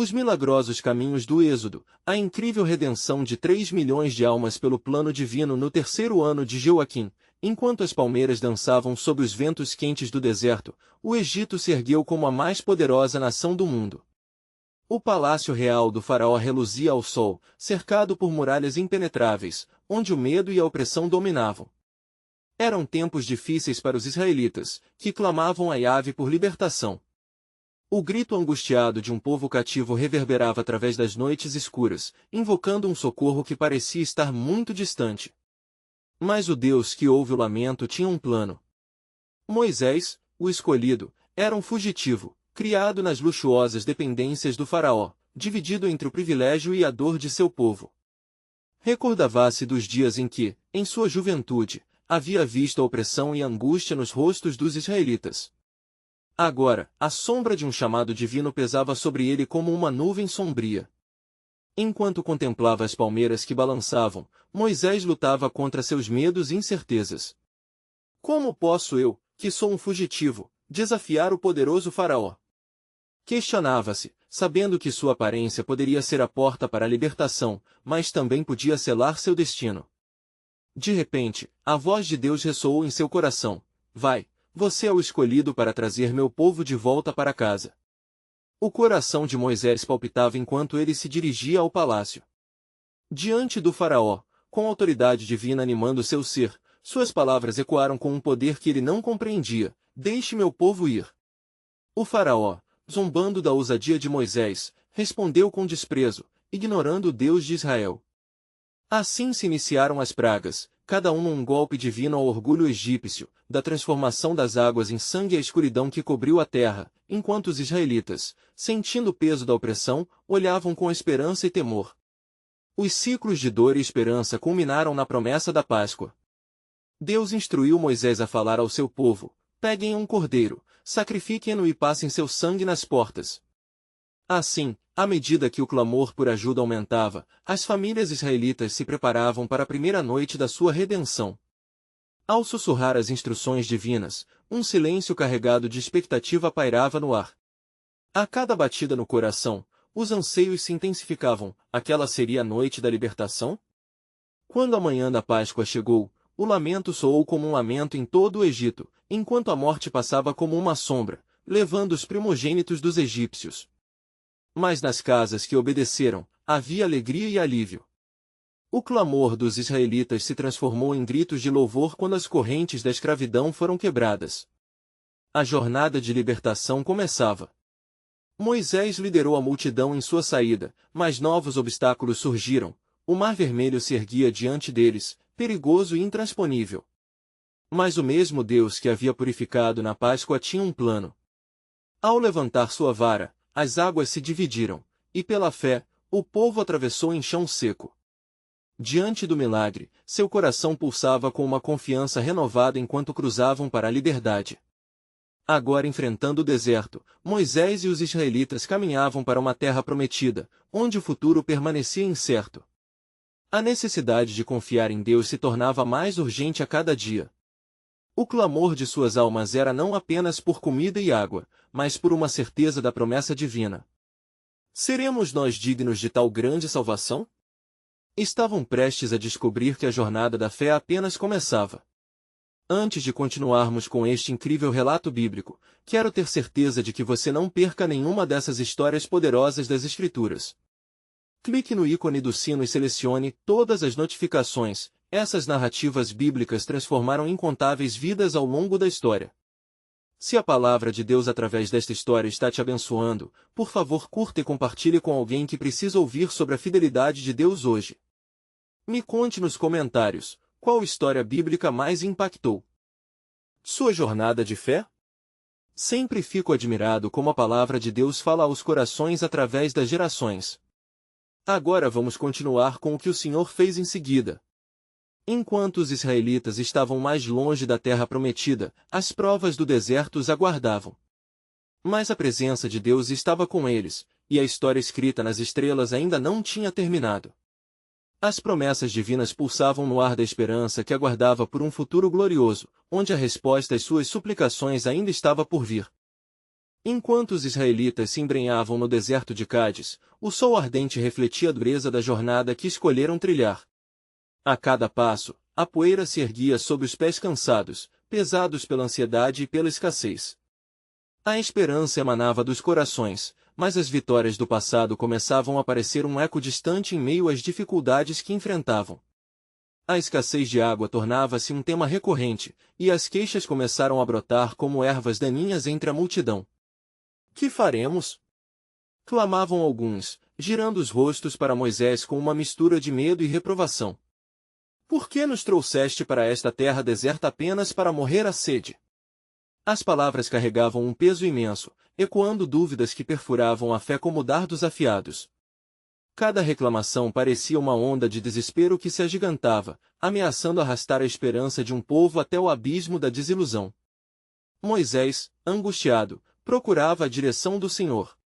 Os milagrosos caminhos do Êxodo, a incrível redenção de 3 milhões de almas pelo plano divino no terceiro ano de Joaquim. Enquanto as palmeiras dançavam sob os ventos quentes do deserto, o Egito se ergueu como a mais poderosa nação do mundo. O palácio real do faraó reluzia ao sol, cercado por muralhas impenetráveis, onde o medo e a opressão dominavam. Eram tempos difíceis para os israelitas, que clamavam a Yahvé por libertação. O grito angustiado de um povo cativo reverberava através das noites escuras, invocando um socorro que parecia estar muito distante. Mas o Deus que ouve o lamento tinha um plano. Moisés, o escolhido, era um fugitivo, criado nas luxuosas dependências do faraó, dividido entre o privilégio e a dor de seu povo. Recordava-se dos dias em que, em sua juventude, havia visto a opressão e a angústia nos rostos dos israelitas. Agora, a sombra de um chamado divino pesava sobre ele como uma nuvem sombria. Enquanto contemplava as palmeiras que balançavam, Moisés lutava contra seus medos e incertezas. Como posso eu, que sou um fugitivo, desafiar o poderoso faraó? Questionava-se, sabendo que sua aparência poderia ser a porta para a libertação, mas também podia selar seu destino. De repente, a voz de Deus ressoou em seu coração: Vai, você é o escolhido para trazer meu povo de volta para casa. O coração de Moisés palpitava enquanto ele se dirigia ao palácio. Diante do faraó, com a autoridade divina animando seu ser, suas palavras ecoaram com um poder que ele não compreendia: Deixe meu povo ir. O faraó, zombando da ousadia de Moisés, respondeu com desprezo, ignorando o Deus de Israel. Assim se iniciaram as pragas, cada um golpe divino ao orgulho egípcio, da transformação das águas em sangue e a escuridão que cobriu a terra, enquanto os israelitas, sentindo o peso da opressão, olhavam com esperança e temor. Os ciclos de dor e esperança culminaram na promessa da Páscoa. Deus instruiu Moisés a falar ao seu povo: Peguem um cordeiro, sacrifiquem-no e passem seu sangue nas portas. Assim, à medida que o clamor por ajuda aumentava, as famílias israelitas se preparavam para a primeira noite da sua redenção. Ao sussurrar as instruções divinas, um silêncio carregado de expectativa pairava no ar. A cada batida no coração, os anseios se intensificavam: aquela seria a noite da libertação? Quando a manhã da Páscoa chegou, o lamento soou como um lamento em todo o Egito, enquanto a morte passava como uma sombra, levando os primogênitos dos egípcios. Mas nas casas que obedeceram, havia alegria e alívio. O clamor dos israelitas se transformou em gritos de louvor quando as correntes da escravidão foram quebradas. A jornada de libertação começava. Moisés liderou a multidão em sua saída, mas novos obstáculos surgiram. O Mar Vermelho se erguia diante deles, perigoso e intransponível. Mas o mesmo Deus que havia purificado na Páscoa tinha um plano. Ao levantar sua vara, as águas se dividiram, e pela fé, o povo atravessou em chão seco. Diante do milagre, seu coração pulsava com uma confiança renovada enquanto cruzavam para a liberdade. Agora enfrentando o deserto, Moisés e os israelitas caminhavam para uma terra prometida, onde o futuro permanecia incerto. A necessidade de confiar em Deus se tornava mais urgente a cada dia. O clamor de suas almas era não apenas por comida e água, mas por uma certeza da promessa divina. Seremos nós dignos de tal grande salvação? Estavam prestes a descobrir que a jornada da fé apenas começava. Antes de continuarmos com este incrível relato bíblico, quero ter certeza de que você não perca nenhuma dessas histórias poderosas das Escrituras. Clique no ícone do sino e selecione todas as notificações. Essas narrativas bíblicas transformaram incontáveis vidas ao longo da história. Se a palavra de Deus através desta história está te abençoando, por favor curta e compartilhe com alguém que precisa ouvir sobre a fidelidade de Deus hoje. Me conte nos comentários, qual história bíblica mais impactou sua jornada de fé? Sempre fico admirado como a palavra de Deus fala aos corações através das gerações. Agora vamos continuar com o que o Senhor fez em seguida. Enquanto os israelitas estavam mais longe da terra prometida, as provas do deserto os aguardavam. Mas a presença de Deus estava com eles, e a história escrita nas estrelas ainda não tinha terminado. As promessas divinas pulsavam no ar da esperança que aguardava por um futuro glorioso, onde a resposta às suas suplicações ainda estava por vir. Enquanto os israelitas se embrenhavam no deserto de Cádiz, o sol ardente refletia a dureza da jornada que escolheram trilhar. A cada passo, a poeira se erguia sob os pés cansados, pesados pela ansiedade e pela escassez. A esperança emanava dos corações, mas as vitórias do passado começavam a parecer um eco distante em meio às dificuldades que enfrentavam. A escassez de água tornava-se um tema recorrente, e as queixas começaram a brotar como ervas daninhas entre a multidão. Que faremos? Clamavam alguns, girando os rostos para Moisés com uma mistura de medo e reprovação. Por que nos trouxeste para esta terra deserta apenas para morrer à sede? As palavras carregavam um peso imenso, ecoando dúvidas que perfuravam a fé como dardos afiados. Cada reclamação parecia uma onda de desespero que se agigantava, ameaçando arrastar a esperança de um povo até o abismo da desilusão. Moisés, angustiado, procurava a direção do Senhor.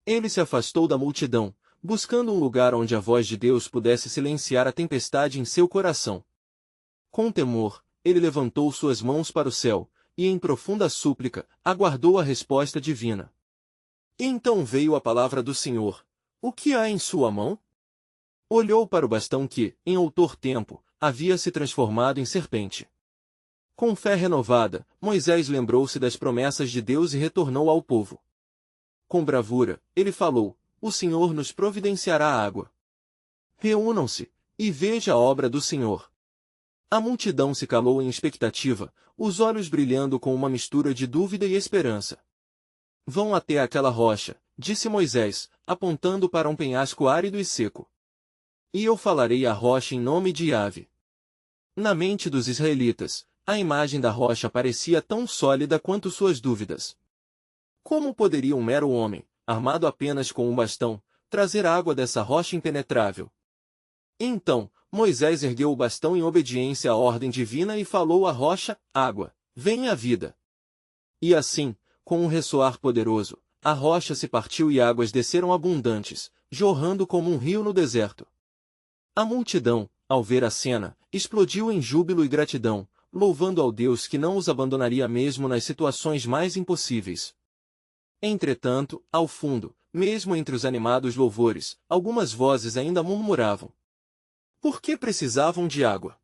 Ele se afastou da multidão, buscando um lugar onde a voz de Deus pudesse silenciar a tempestade em seu coração. Com temor, ele levantou suas mãos para o céu, e em profunda súplica, aguardou a resposta divina. E então veio a palavra do Senhor. O que há em sua mão? Olhou para o bastão que, em outor tempo, havia se transformado em serpente. Com fé renovada, Moisés lembrou-se das promessas de Deus e retornou ao povo. Com bravura, ele falou: o Senhor nos providenciará água. Reúnam-se, e veja a obra do Senhor. A multidão se calou em expectativa, os olhos brilhando com uma mistura de dúvida e esperança. Vão até aquela rocha, disse Moisés, apontando para um penhasco árido e seco. E eu falarei à rocha em nome de Yahvé. Na mente dos israelitas, a imagem da rocha parecia tão sólida quanto suas dúvidas. Como poderia um mero homem, armado apenas com um bastão, trazer água dessa rocha impenetrável? Então, Moisés ergueu o bastão em obediência à ordem divina e falou à rocha: água, venha a vida. E assim, com um ressoar poderoso, a rocha se partiu e águas desceram abundantes, jorrando como um rio no deserto. A multidão, ao ver a cena, explodiu em júbilo e gratidão, louvando ao Deus que não os abandonaria mesmo nas situações mais impossíveis. Entretanto, ao fundo, mesmo entre os animados louvores, algumas vozes ainda murmuravam. Por que precisavam de água?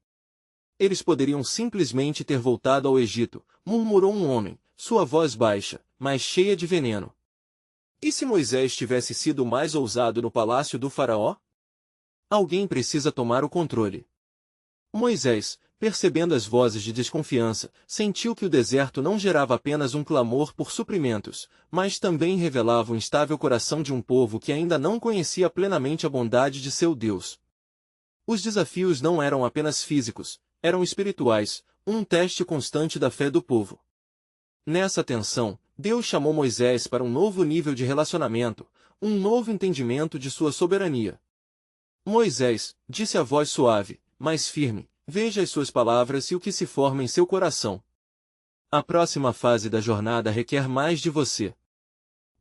Eles poderiam simplesmente ter voltado ao Egito, murmurou um homem, sua voz baixa, mas cheia de veneno. E se Moisés tivesse sido mais ousado no palácio do faraó? Alguém precisa tomar o controle. Moisés, percebendo as vozes de desconfiança, sentiu que o deserto não gerava apenas um clamor por suprimentos, mas também revelava o instável coração de um povo que ainda não conhecia plenamente a bondade de seu Deus. Os desafios não eram apenas físicos, eram espirituais, um teste constante da fé do povo. Nessa tensão, Deus chamou Moisés para um novo nível de relacionamento, um novo entendimento de sua soberania. Moisés, disse a voz suave, mas firme, veja as suas palavras e o que se forma em seu coração. A próxima fase da jornada requer mais de você.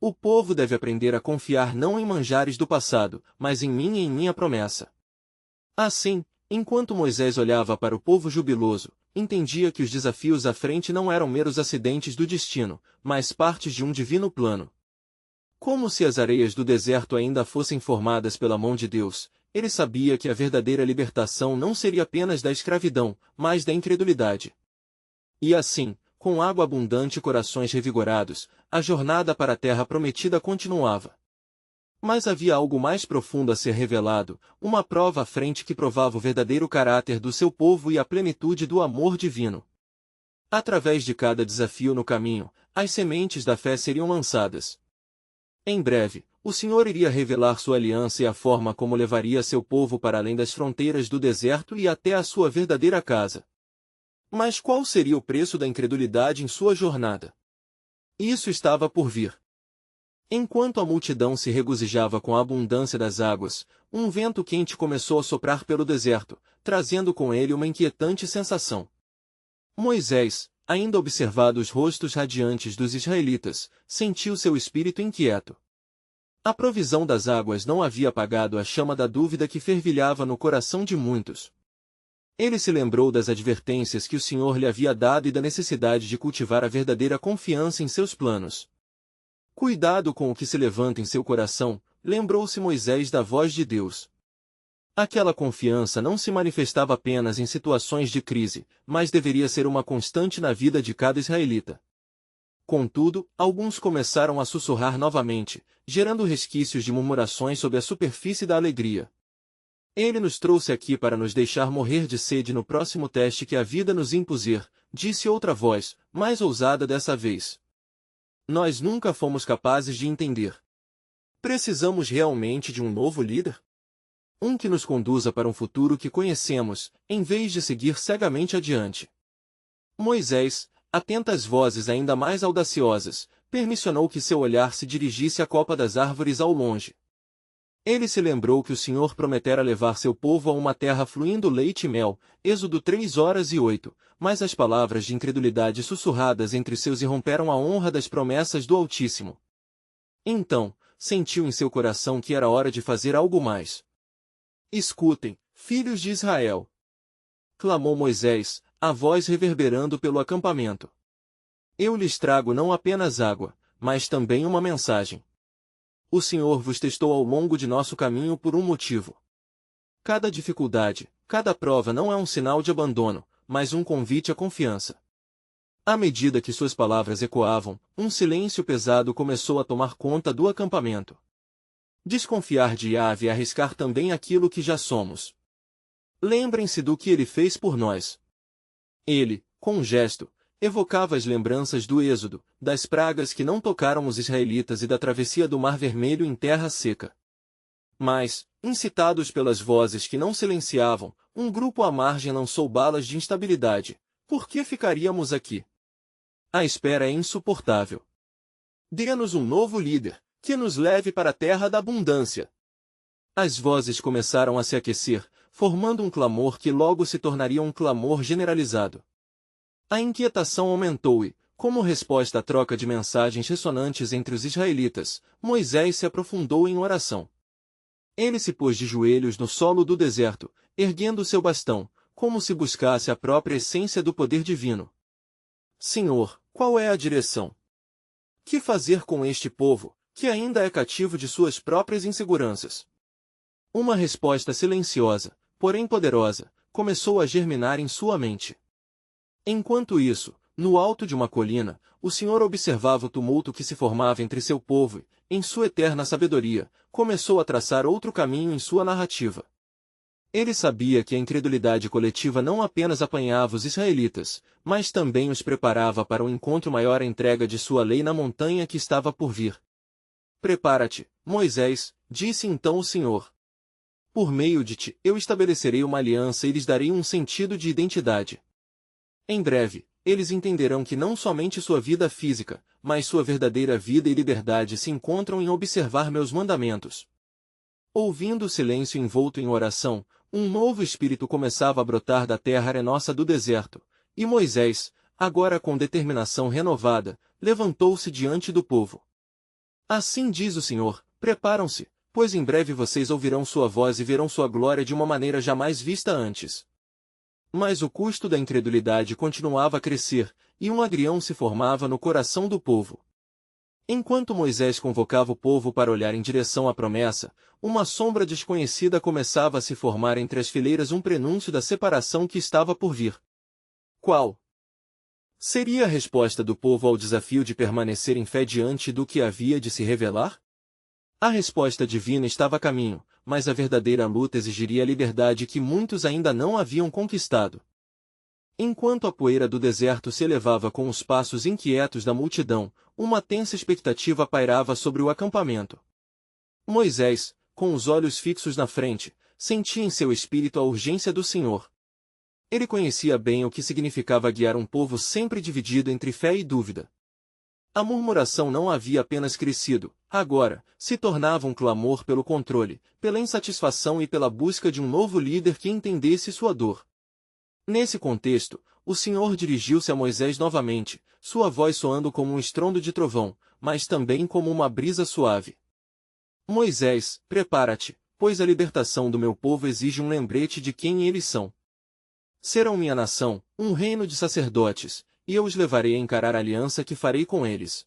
O povo deve aprender a confiar não em manjares do passado, mas em mim e em minha promessa. Assim, enquanto Moisés olhava para o povo jubiloso, entendia que os desafios à frente não eram meros acidentes do destino, mas partes de um divino plano. Como se as areias do deserto ainda fossem formadas pela mão de Deus, ele sabia que a verdadeira libertação não seria apenas da escravidão, mas da incredulidade. E assim, com água abundante e corações revigorados, a jornada para a terra prometida continuava. Mas havia algo mais profundo a ser revelado, uma prova à frente que provava o verdadeiro caráter do seu povo e a plenitude do amor divino. Através de cada desafio no caminho, as sementes da fé seriam lançadas. Em breve, o Senhor iria revelar sua aliança e a forma como levaria seu povo para além das fronteiras do deserto e até a sua verdadeira casa. Mas qual seria o preço da incredulidade em sua jornada? Isso estava por vir. Enquanto a multidão se regozijava com a abundância das águas, um vento quente começou a soprar pelo deserto, trazendo com ele uma inquietante sensação. Moisés, ainda observado os rostos radiantes dos israelitas, sentiu seu espírito inquieto. A provisão das águas não havia apagado a chama da dúvida que fervilhava no coração de muitos. Ele se lembrou das advertências que o Senhor lhe havia dado e da necessidade de cultivar a verdadeira confiança em seus planos. Cuidado com o que se levanta em seu coração, lembrou-se Moisés da voz de Deus. Aquela confiança não se manifestava apenas em situações de crise, mas deveria ser uma constante na vida de cada israelita. Contudo, alguns começaram a sussurrar novamente, gerando resquícios de murmurações sob a superfície da alegria. Ele nos trouxe aqui para nos deixar morrer de sede no próximo teste que a vida nos impuser, disse outra voz, mais ousada dessa vez. Nós nunca fomos capazes de entender. Precisamos realmente de um novo líder? Um que nos conduza para um futuro que conhecemos, em vez de seguir cegamente adiante. Moisés, atento às vozes ainda mais audaciosas, permissionou que seu olhar se dirigisse à copa das árvores ao longe. Ele se lembrou que o Senhor prometera levar seu povo a uma terra fluindo leite e mel, Êxodo 3:8, mas as palavras de incredulidade sussurradas entre seus irromperam a honra das promessas do Altíssimo. Então, sentiu em seu coração que era hora de fazer algo mais. Escutem, filhos de Israel! Clamou Moisés, a voz reverberando pelo acampamento. Eu lhes trago não apenas água, mas também uma mensagem. O Senhor vos testou ao longo de nosso caminho por um motivo. Cada dificuldade, cada prova não é um sinal de abandono, mas um convite à confiança. À medida que suas palavras ecoavam, um silêncio pesado começou a tomar conta do acampamento. Desconfiar de Yahvé é arriscar também aquilo que já somos. Lembrem-se do que ele fez por nós. Ele, com um gesto, evocava as lembranças do Êxodo, das pragas que não tocaram os israelitas e da travessia do Mar Vermelho em terra seca. Mas, incitados pelas vozes que não silenciavam, um grupo à margem lançou balas de instabilidade. Por que ficaríamos aqui? A espera é insuportável. Dê-nos um novo líder, que nos leve para a terra da abundância. As vozes começaram a se aquecer, formando um clamor que logo se tornaria um clamor generalizado. A inquietação aumentou e, como resposta à troca de mensagens ressonantes entre os israelitas, Moisés se aprofundou em oração. Ele se pôs de joelhos no solo do deserto, erguendo seu bastão, como se buscasse a própria essência do poder divino. Senhor, qual é a direção? Que fazer com este povo, que ainda é cativo de suas próprias inseguranças? Uma resposta silenciosa, porém poderosa, começou a germinar em sua mente. Enquanto isso, no alto de uma colina, o Senhor observava o tumulto que se formava entre seu povo e, em sua eterna sabedoria, começou a traçar outro caminho em sua narrativa. Ele sabia que a incredulidade coletiva não apenas apanhava os israelitas, mas também os preparava para um encontro maior à entrega de sua lei na montanha que estava por vir. Prepara-te, Moisés, disse então o Senhor. Por meio de ti, eu estabelecerei uma aliança e lhes darei um sentido de identidade. Em breve, eles entenderão que não somente sua vida física, mas sua verdadeira vida e liberdade se encontram em observar meus mandamentos. Ouvindo o silêncio envolto em oração, um novo espírito começava a brotar da terra arenosa do deserto, e Moisés, agora com determinação renovada, levantou-se diante do povo. Assim diz o Senhor, preparam-se, pois em breve vocês ouvirão sua voz e verão sua glória de uma maneira jamais vista antes. Mas o custo da incredulidade continuava a crescer, e um agrião se formava no coração do povo. Enquanto Moisés convocava o povo para olhar em direção à promessa, uma sombra desconhecida começava a se formar entre as fileiras, um prenúncio da separação que estava por vir. Qual seria a resposta do povo ao desafio de permanecer em fé diante do que havia de se revelar? A resposta divina estava a caminho, mas a verdadeira luta exigiria a liberdade que muitos ainda não haviam conquistado. Enquanto a poeira do deserto se elevava com os passos inquietos da multidão, uma tensa expectativa pairava sobre o acampamento. Moisés, com os olhos fixos na frente, sentia em seu espírito a urgência do Senhor. Ele conhecia bem o que significava guiar um povo sempre dividido entre fé e dúvida. A murmuração não havia apenas crescido, agora, se tornava um clamor pelo controle, pela insatisfação e pela busca de um novo líder que entendesse sua dor. Nesse contexto, o Senhor dirigiu-se a Moisés novamente, sua voz soando como um estrondo de trovão, mas também como uma brisa suave. Moisés, prepara-te, pois a libertação do meu povo exige um lembrete de quem eles são. Serão minha nação, um reino de sacerdotes, e eu os levarei a encarar a aliança que farei com eles.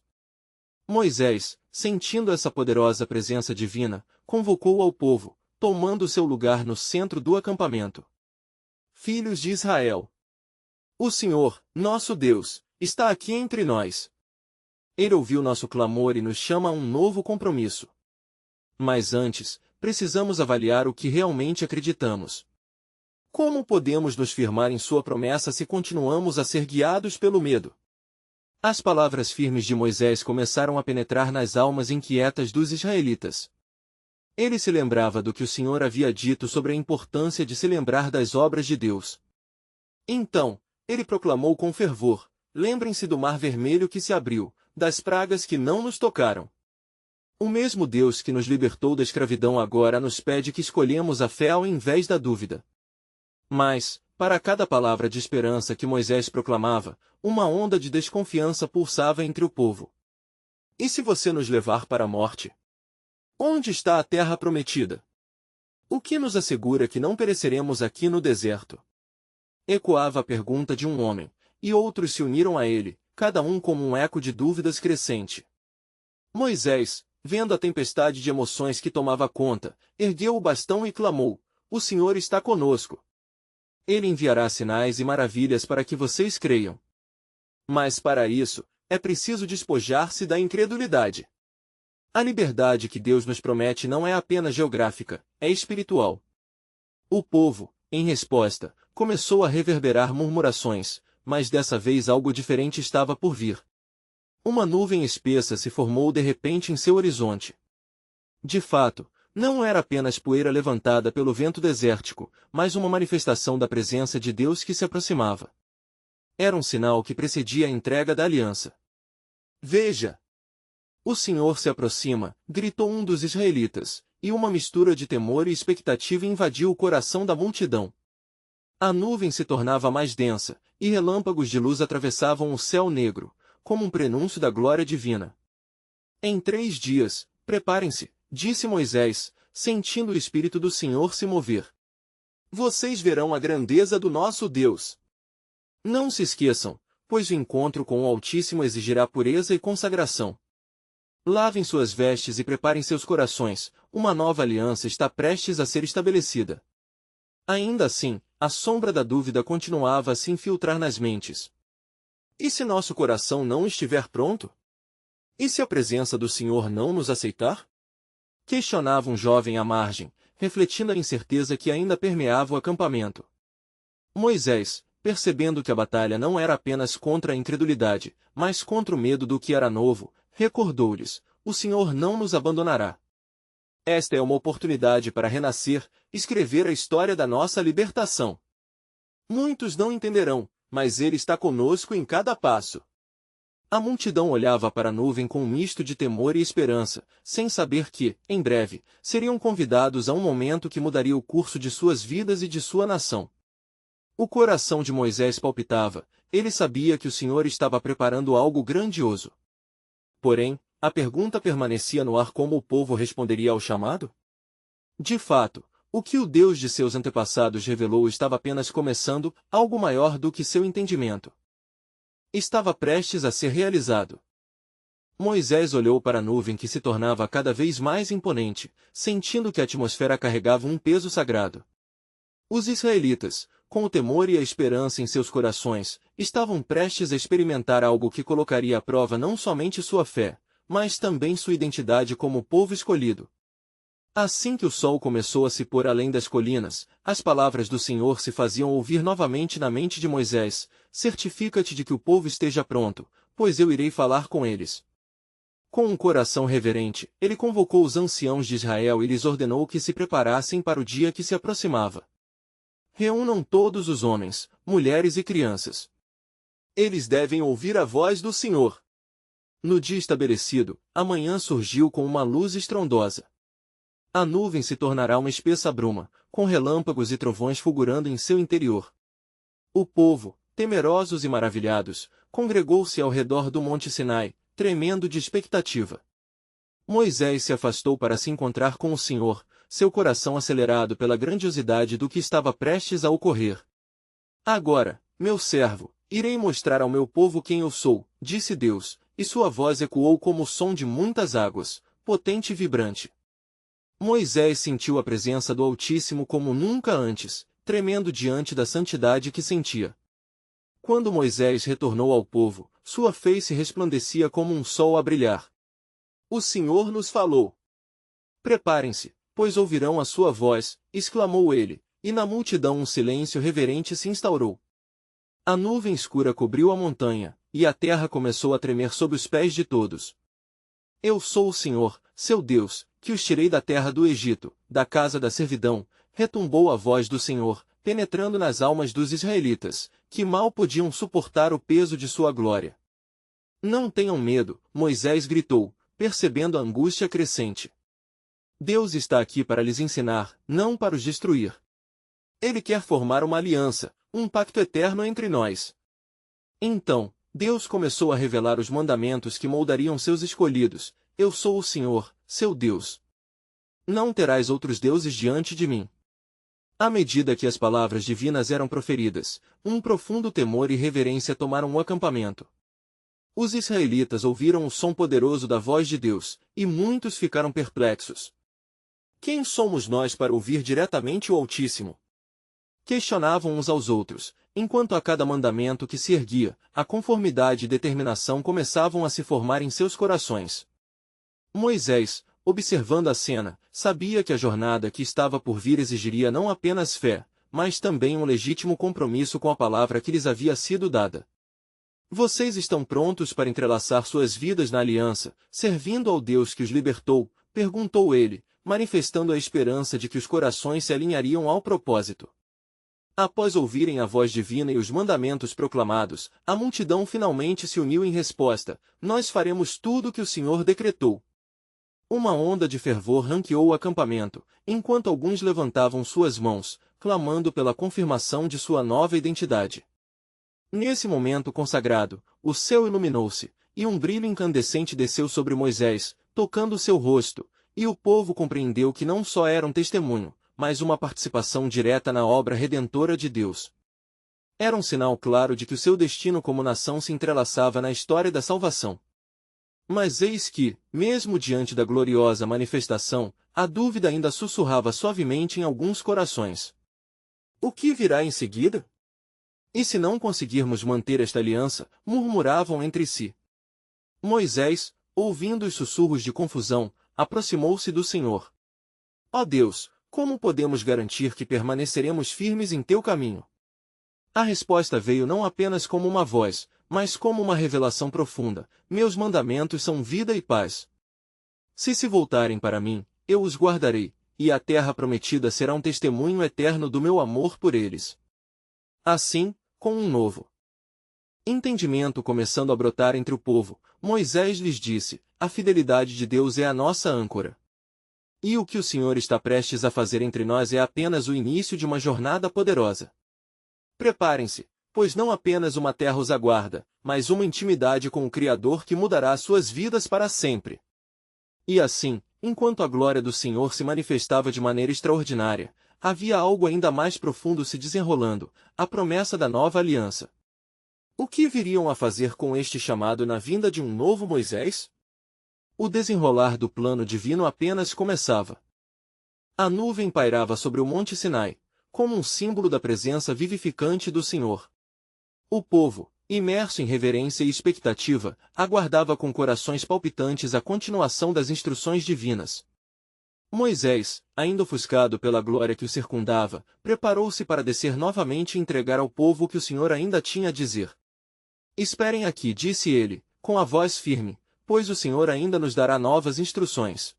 Moisés, sentindo essa poderosa presença divina, convocou ao povo, tomando seu lugar no centro do acampamento. Filhos de Israel, o Senhor, nosso Deus, está aqui entre nós. Ele ouviu nosso clamor e nos chama a um novo compromisso. Mas antes, precisamos avaliar o que realmente acreditamos. Como podemos nos firmar em sua promessa se continuamos a ser guiados pelo medo? As palavras firmes de Moisés começaram a penetrar nas almas inquietas dos israelitas. Ele se lembrava do que o Senhor havia dito sobre a importância de se lembrar das obras de Deus. Então, ele proclamou com fervor: lembrem-se do Mar Vermelho que se abriu, das pragas que não nos tocaram. O mesmo Deus que nos libertou da escravidão agora nos pede que escolhemos a fé ao invés da dúvida. Mas, para cada palavra de esperança que Moisés proclamava, uma onda de desconfiança pulsava entre o povo. E se você nos levar para a morte? Onde está a terra prometida? O que nos assegura que não pereceremos aqui no deserto? Ecoava a pergunta de um homem, e outros se uniram a ele, cada um como um eco de dúvidas crescente. Moisés, vendo a tempestade de emoções que tomava conta, ergueu o bastão e clamou: o Senhor está conosco. Ele enviará sinais e maravilhas para que vocês creiam. Mas para isso, é preciso despojar-se da incredulidade. A liberdade que Deus nos promete não é apenas geográfica, é espiritual. O povo, em resposta, começou a reverberar murmurações, mas dessa vez algo diferente estava por vir. Uma nuvem espessa se formou de repente em seu horizonte. De fato, não era apenas poeira levantada pelo vento desértico, mas uma manifestação da presença de Deus que se aproximava. Era um sinal que precedia a entrega da aliança. Veja! O Senhor se aproxima, gritou um dos israelitas, e uma mistura de temor e expectativa invadiu o coração da multidão. A nuvem se tornava mais densa, e relâmpagos de luz atravessavam o céu negro, como um prenúncio da glória divina. Em 3 dias, preparem-se, disse Moisés, sentindo o Espírito do Senhor se mover. Vocês verão a grandeza do nosso Deus. Não se esqueçam, pois o encontro com o Altíssimo exigirá pureza e consagração. Lavem suas vestes e preparem seus corações, uma nova aliança está prestes a ser estabelecida. Ainda assim, a sombra da dúvida continuava a se infiltrar nas mentes. E se nosso coração não estiver pronto? E se a presença do Senhor não nos aceitar? Questionava um jovem à margem, refletindo a incerteza que ainda permeava o acampamento. Moisés, percebendo que a batalha não era apenas contra a incredulidade, mas contra o medo do que era novo, recordou-lhes: o Senhor não nos abandonará. Esta é uma oportunidade para renascer, escrever a história da nossa libertação. Muitos não entenderão, mas Ele está conosco em cada passo. A multidão olhava para a nuvem com um misto de temor e esperança, sem saber que, em breve, seriam convidados a um momento que mudaria o curso de suas vidas e de sua nação. O coração de Moisés palpitava, ele sabia que o Senhor estava preparando algo grandioso. Porém, a pergunta permanecia no ar: como o povo responderia ao chamado? De fato, o que o Deus de seus antepassados revelou estava apenas começando, algo maior do que seu entendimento. Estava prestes a ser realizado. Moisés olhou para a nuvem que se tornava cada vez mais imponente, sentindo que a atmosfera carregava um peso sagrado. Os israelitas, com o temor e a esperança em seus corações, estavam prestes a experimentar algo que colocaria à prova não somente sua fé, mas também sua identidade como povo escolhido. Assim que o sol começou a se pôr além das colinas, as palavras do Senhor se faziam ouvir novamente na mente de Moisés: certifica-te de que o povo esteja pronto, pois eu irei falar com eles. Com um coração reverente, ele convocou os anciãos de Israel e lhes ordenou que se preparassem para o dia que se aproximava. Reúnam todos os homens, mulheres e crianças. Eles devem ouvir a voz do Senhor. No dia estabelecido, a manhã surgiu com uma luz estrondosa. A nuvem se tornará uma espessa bruma, com relâmpagos e trovões fulgurando em seu interior. O povo, temerosos e maravilhados, congregou-se ao redor do Monte Sinai, tremendo de expectativa. Moisés se afastou para se encontrar com o Senhor, seu coração acelerado pela grandiosidade do que estava prestes a ocorrer. Agora, meu servo, irei mostrar ao meu povo quem eu sou, disse Deus, e sua voz ecoou como o som de muitas águas, potente e vibrante. Moisés sentiu a presença do Altíssimo como nunca antes, tremendo diante da santidade que sentia. Quando Moisés retornou ao povo, sua face resplandecia como um sol a brilhar. O Senhor nos falou. Preparem-se, pois ouvirão a sua voz, exclamou ele, e na multidão um silêncio reverente se instaurou. A nuvem escura cobriu a montanha, e a terra começou a tremer sob os pés de todos. Eu sou o Senhor, seu Deus, que os tirei da terra do Egito, da casa da servidão, retumbou a voz do Senhor, penetrando nas almas dos israelitas, que mal podiam suportar o peso de sua glória. Não tenham medo, Moisés gritou, percebendo a angústia crescente. Deus está aqui para lhes ensinar, não para os destruir. Ele quer formar uma aliança, um pacto eterno entre nós. Então, Deus começou a revelar os mandamentos que moldariam seus escolhidos. Eu sou o Senhor, seu Deus. Não terás outros deuses diante de mim. À medida que as palavras divinas eram proferidas, um profundo temor e reverência tomaram o acampamento. Os israelitas ouviram o som poderoso da voz de Deus, e muitos ficaram perplexos. Quem somos nós para ouvir diretamente o Altíssimo? Questionavam uns aos outros, enquanto a cada mandamento que se erguia, a conformidade e determinação começavam a se formar em seus corações. Moisés, observando a cena, sabia que a jornada que estava por vir exigiria não apenas fé, mas também um legítimo compromisso com a palavra que lhes havia sido dada. Vocês estão prontos para entrelaçar suas vidas na aliança, servindo ao Deus que os libertou? Perguntou ele, manifestando a esperança de que os corações se alinhariam ao propósito. Após ouvirem a voz divina e os mandamentos proclamados, a multidão finalmente se uniu em resposta: nós faremos tudo o que o Senhor decretou. Uma onda de fervor ranqueou o acampamento, enquanto alguns levantavam suas mãos, clamando pela confirmação de sua nova identidade. Nesse momento consagrado, o céu iluminou-se, e um brilho incandescente desceu sobre Moisés, tocando seu rosto, e o povo compreendeu que não só era um testemunho, mas uma participação direta na obra redentora de Deus. Era um sinal claro de que o seu destino como nação se entrelaçava na história da salvação. Mas eis que, mesmo diante da gloriosa manifestação, a dúvida ainda sussurrava suavemente em alguns corações. O que virá em seguida? E se não conseguirmos manter esta aliança? Murmuravam entre si. Moisés, ouvindo os sussurros de confusão, aproximou-se do Senhor. Ó Deus, como podemos garantir que permaneceremos firmes em teu caminho? A resposta veio não apenas como uma voz, mas como uma revelação profunda: meus mandamentos são vida e paz. Se voltarem para mim, eu os guardarei, e a terra prometida será um testemunho eterno do meu amor por eles. Assim, com um novo entendimento começando a brotar entre o povo, Moisés lhes disse: a fidelidade de Deus é a nossa âncora. E o que o Senhor está prestes a fazer entre nós é apenas o início de uma jornada poderosa. Preparem-se, pois não apenas uma terra os aguarda, mas uma intimidade com o Criador que mudará suas vidas para sempre. E assim, enquanto a glória do Senhor se manifestava de maneira extraordinária, havia algo ainda mais profundo se desenrolando: a promessa da nova aliança. O que viriam a fazer com este chamado na vinda de um novo Moisés? O desenrolar do plano divino apenas começava. A nuvem pairava sobre o Monte Sinai, como um símbolo da presença vivificante do Senhor. O povo, imerso em reverência e expectativa, aguardava com corações palpitantes a continuação das instruções divinas. Moisés, ainda ofuscado pela glória que o circundava, preparou-se para descer novamente e entregar ao povo o que o Senhor ainda tinha a dizer. Esperem aqui, disse ele, com a voz firme, pois o Senhor ainda nos dará novas instruções.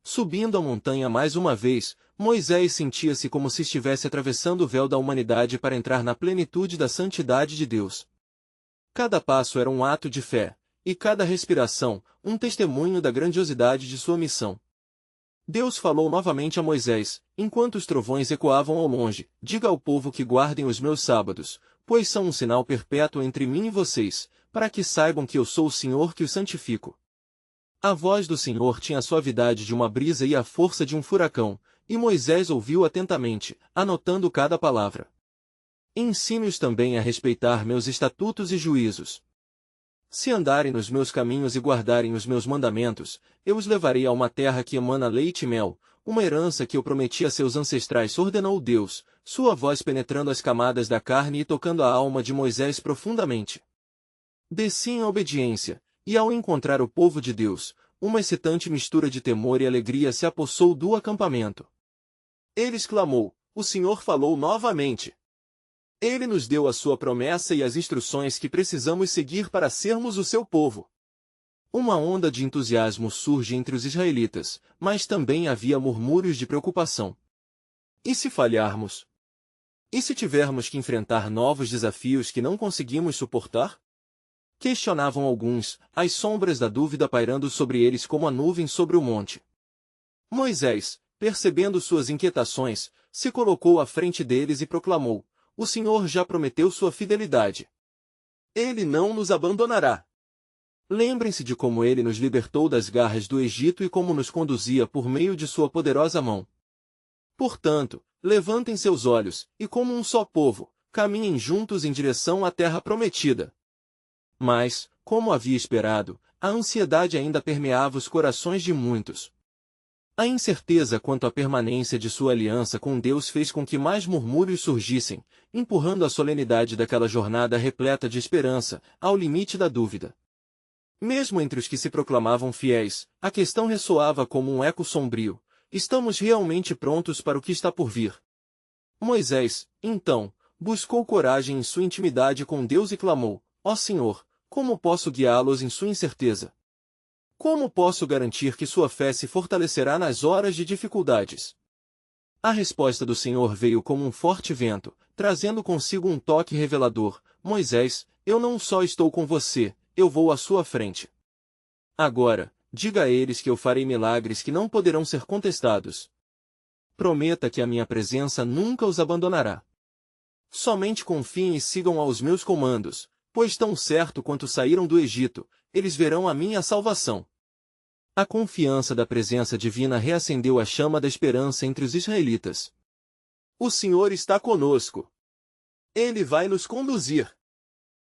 Subindo a montanha mais uma vez, Moisés sentia-se como se estivesse atravessando o véu da humanidade para entrar na plenitude da santidade de Deus. Cada passo era um ato de fé, e cada respiração, um testemunho da grandiosidade de sua missão. Deus falou novamente a Moisés, enquanto os trovões ecoavam ao longe: diga ao povo que guardem os meus sábados, pois são um sinal perpétuo entre mim e vocês, para que saibam que eu sou o Senhor que os santifico. A voz do Senhor tinha a suavidade de uma brisa e a força de um furacão, e Moisés ouviu atentamente, anotando cada palavra. Ensine-os também a respeitar meus estatutos e juízos. Se andarem nos meus caminhos e guardarem os meus mandamentos, eu os levarei a uma terra que emana leite e mel, uma herança que eu prometi a seus ancestrais, ordenou Deus, sua voz penetrando as camadas da carne e tocando a alma de Moisés profundamente. Desci em obediência, e ao encontrar o povo de Deus, uma excitante mistura de temor e alegria se apossou do acampamento. Ele exclamou: o Senhor falou novamente. Ele nos deu a sua promessa e as instruções que precisamos seguir para sermos o seu povo. Uma onda de entusiasmo surge entre os israelitas, mas também havia murmúrios de preocupação. E se falharmos? E se tivermos que enfrentar novos desafios que não conseguimos suportar? Questionavam alguns, as sombras da dúvida pairando sobre eles como a nuvem sobre o monte. Moisés, percebendo suas inquietações, se colocou à frente deles e proclamou: o Senhor já prometeu sua fidelidade. Ele não nos abandonará. Lembrem-se de como ele nos libertou das garras do Egito e como nos conduzia por meio de sua poderosa mão. Portanto, levantem seus olhos, e como um só povo, caminhem juntos em direção à terra prometida. Mas, como havia esperado, a ansiedade ainda permeava os corações de muitos. A incerteza quanto à permanência de sua aliança com Deus fez com que mais murmúrios surgissem, empurrando a solenidade daquela jornada repleta de esperança, ao limite da dúvida. Mesmo entre os que se proclamavam fiéis, a questão ressoava como um eco sombrio: estamos realmente prontos para o que está por vir? Moisés, então, buscou coragem em sua intimidade com Deus e clamou: ó Senhor, como posso guiá-los em sua incerteza? Como posso garantir que sua fé se fortalecerá nas horas de dificuldades? A resposta do Senhor veio como um forte vento, trazendo consigo um toque revelador: Moisés, eu não só estou com você, eu vou à sua frente. Agora, diga a eles que eu farei milagres que não poderão ser contestados. Prometa que a minha presença nunca os abandonará. Somente confiem e sigam aos meus comandos, pois tão certo quanto saíram do Egito, eles verão a minha salvação. A confiança da presença divina reacendeu a chama da esperança entre os israelitas. O Senhor está conosco. Ele vai nos conduzir.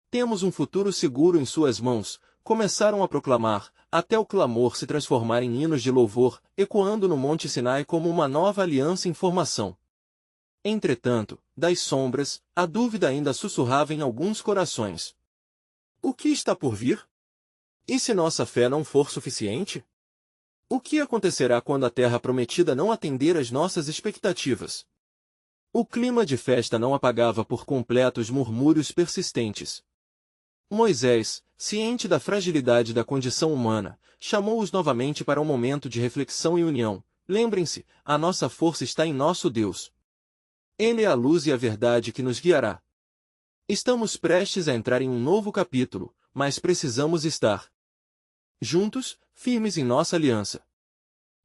Temos um futuro seguro em suas mãos, começaram a proclamar, até o clamor se transformar em hinos de louvor, ecoando no Monte Sinai como uma nova aliança em formação. Entretanto, das sombras, a dúvida ainda sussurrava em alguns corações. O que está por vir? E se nossa fé não for suficiente? O que acontecerá quando a terra prometida não atender às nossas expectativas? O clima de festa não apagava por completo os murmúrios persistentes. Moisés, ciente da fragilidade da condição humana, chamou-os novamente para um momento de reflexão e união. Lembrem-se, a nossa força está em nosso Deus. Ele é a luz e a verdade que nos guiará. Estamos prestes a entrar em um novo capítulo, mas precisamos estar juntos, firmes em nossa aliança.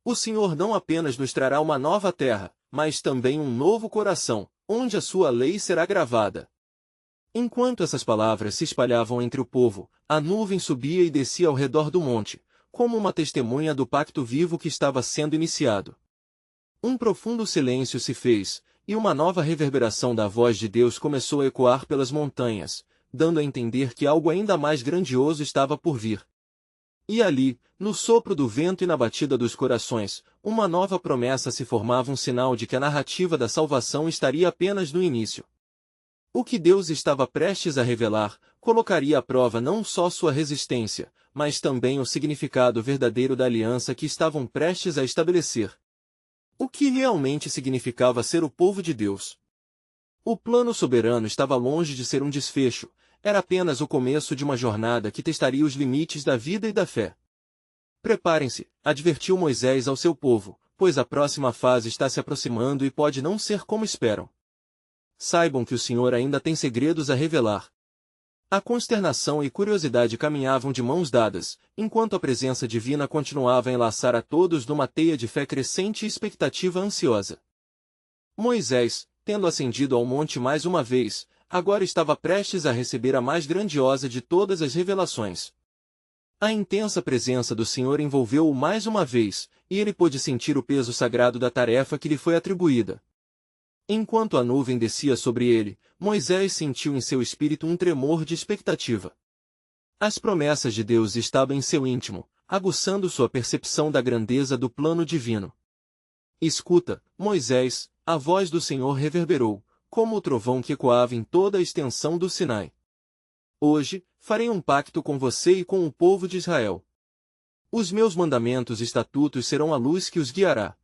O Senhor não apenas nos trará uma nova terra, mas também um novo coração, onde a sua lei será gravada. Enquanto essas palavras se espalhavam entre o povo, a nuvem subia e descia ao redor do monte, como uma testemunha do pacto vivo que estava sendo iniciado. Um profundo silêncio se fez, e uma nova reverberação da voz de Deus começou a ecoar pelas montanhas, dando a entender que algo ainda mais grandioso estava por vir. E ali, no sopro do vento e na batida dos corações, uma nova promessa se formava, um sinal de que a narrativa da salvação estaria apenas no início. O que Deus estava prestes a revelar, colocaria à prova não só sua resistência, mas também o significado verdadeiro da aliança que estavam prestes a estabelecer. O que realmente significava ser o povo de Deus? O plano soberano estava longe de ser um desfecho, era apenas o começo de uma jornada que testaria os limites da vida e da fé. Preparem-se, advertiu Moisés ao seu povo, pois a próxima fase está se aproximando e pode não ser como esperam. Saibam que o Senhor ainda tem segredos a revelar. A consternação e curiosidade caminhavam de mãos dadas, enquanto a presença divina continuava a enlaçar a todos numa teia de fé crescente e expectativa ansiosa. Moisés, tendo ascendido ao monte mais uma vez, agora estava prestes a receber a mais grandiosa de todas as revelações. A intensa presença do Senhor envolveu-o mais uma vez, e ele pôde sentir o peso sagrado da tarefa que lhe foi atribuída. Enquanto a nuvem descia sobre ele, Moisés sentiu em seu espírito um tremor de expectativa. As promessas de Deus estavam em seu íntimo, aguçando sua percepção da grandeza do plano divino. Escuta, Moisés, a voz do Senhor reverberou, como o trovão que ecoava em toda a extensão do Sinai. Hoje, farei um pacto com você e com o povo de Israel. Os meus mandamentos e estatutos serão a luz que os guiará.